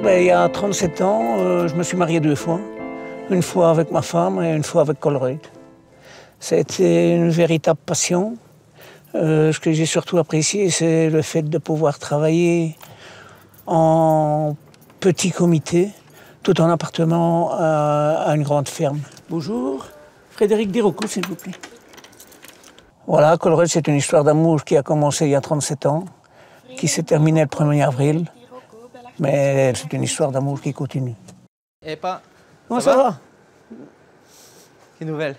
il y a 37 ans, je me suis marié 2 fois. Une fois avec ma femme et une fois avec Colruyt. Ça a été une véritable passion. Ce que j'ai surtout apprécié, c'est le fait de pouvoir travailler en petit comité, tout en appartenant à une grande ferme. Bonjour, Frédéric Desrocos, s'il vous plaît. Voilà, Colruyt, c'est une histoire d'amour qui a commencé il y a 37 ans, qui s'est terminée le 1er avril, mais c'est une histoire d'amour qui continue. Et pas. Comment ça va? Quelle nouvelle?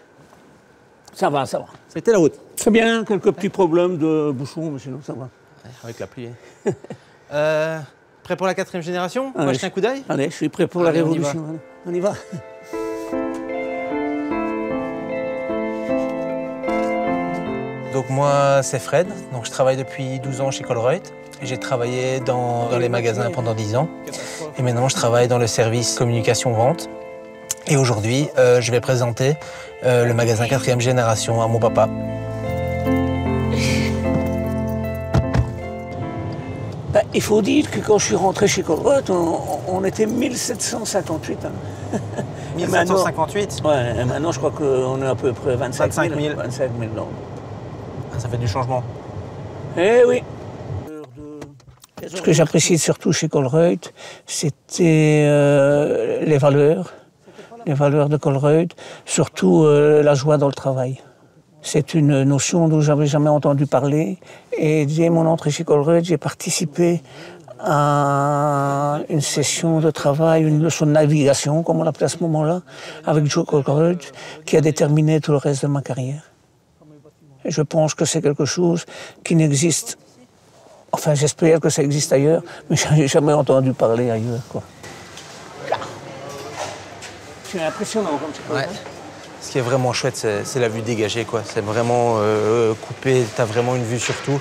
Ça va, ça va. C'était la route. Très bien, quelques petits problèmes de bouchons, mais sinon ça va. Ouais, avec la pluie. Prêt pour la 4e génération? Allez, Moi, jeter un coup d'œil? Allez, je suis prêt pour la révolution. On y va. Donc moi, c'est Fred. Donc je travaille depuis 12 ans chez Colruyt. J'ai travaillé dans les magasins pendant 10 ans. Et maintenant, je travaille dans le service communication-vente. Et aujourd'hui, je vais présenter le magasin 4e génération à mon papa. Il faut dire que quand je suis rentré chez Colruyt, on était 1758. Hein. 1758? Ouais, et maintenant je crois qu'on est à peu près 25 000. 25 000. Non. Ça fait du changement. Eh oui. Ce que j'appréciais surtout chez Colruyt, c'était les valeurs de Colruyt, surtout la joie dans le travail. C'est une notion dont j'avais jamais entendu parler. Et dès mon entrée chez Colruyt, j'ai participé à une session de travail, une leçon de navigation, comme on l'appelait à ce moment-là, avec Joe Colruyt, qui a déterminé tout le reste de ma carrière. Et je pense que c'est quelque chose qui n'existe. Enfin, j'espère que ça existe ailleurs, mais je n'ai jamais entendu parler ailleurs, quoi. C'est impressionnant comme tu peux. Ouais. Ce qui est vraiment chouette, c'est la vue dégagée, quoi. C'est vraiment coupé, tu as vraiment une vue sur tout.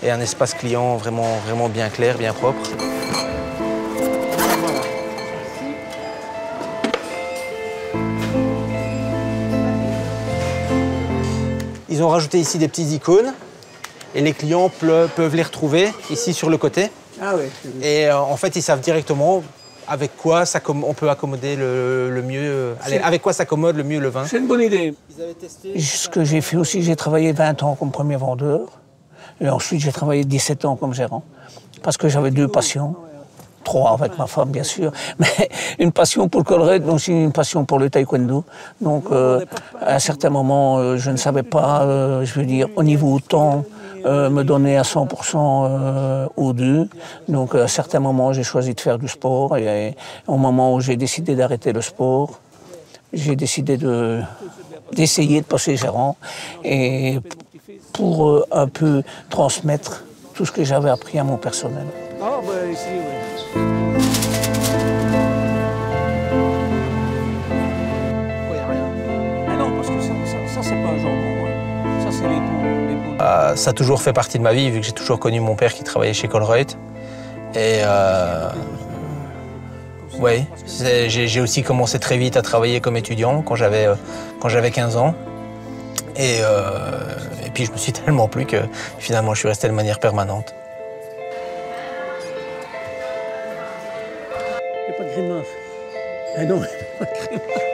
Et un espace client vraiment bien clair, bien propre. Ils ont rajouté ici des petites icônes. Et les clients peuvent les retrouver ici sur le côté. Ah oui. Et en fait, ils savent directement avec quoi on peut accommoder le mieux. Avec quoi s'accommode le mieux le vin. C'est une bonne idée. Ce que j'ai fait aussi, j'ai travaillé 20 ans comme premier vendeur. Et ensuite, j'ai travaillé 17 ans comme gérant. Parce que j'avais 2 passions. 3 avec ma femme, bien sûr. Mais une passion pour le Colruyt, mais aussi une passion pour le taekwondo. Donc, à un certain moment, je ne savais pas, je veux dire, au niveau temps, me donner à 100% aux deux. Donc, à un certain moment, j'ai choisi de faire du sport. Et au moment où j'ai décidé d'arrêter le sport, j'ai décidé d'essayer de passer gérant. Et pour un peu transmettre tout ce que j'avais appris à mon personnel. Ah, ben ici, oui. Mais non, parce que ça c'est pas un jambon. Ça, c'est l'épaule. Ça a toujours fait partie de ma vie, vu que j'ai toujours connu mon père qui travaillait chez Colruyt. Et ouais, j'ai aussi commencé très vite à travailler comme étudiant quand j'avais 15 ans. Et puis je me suis tellement plu que finalement je suis resté de manière permanente. Il n'y a pas de grimace. Ah non, il n'y a pas de grimace.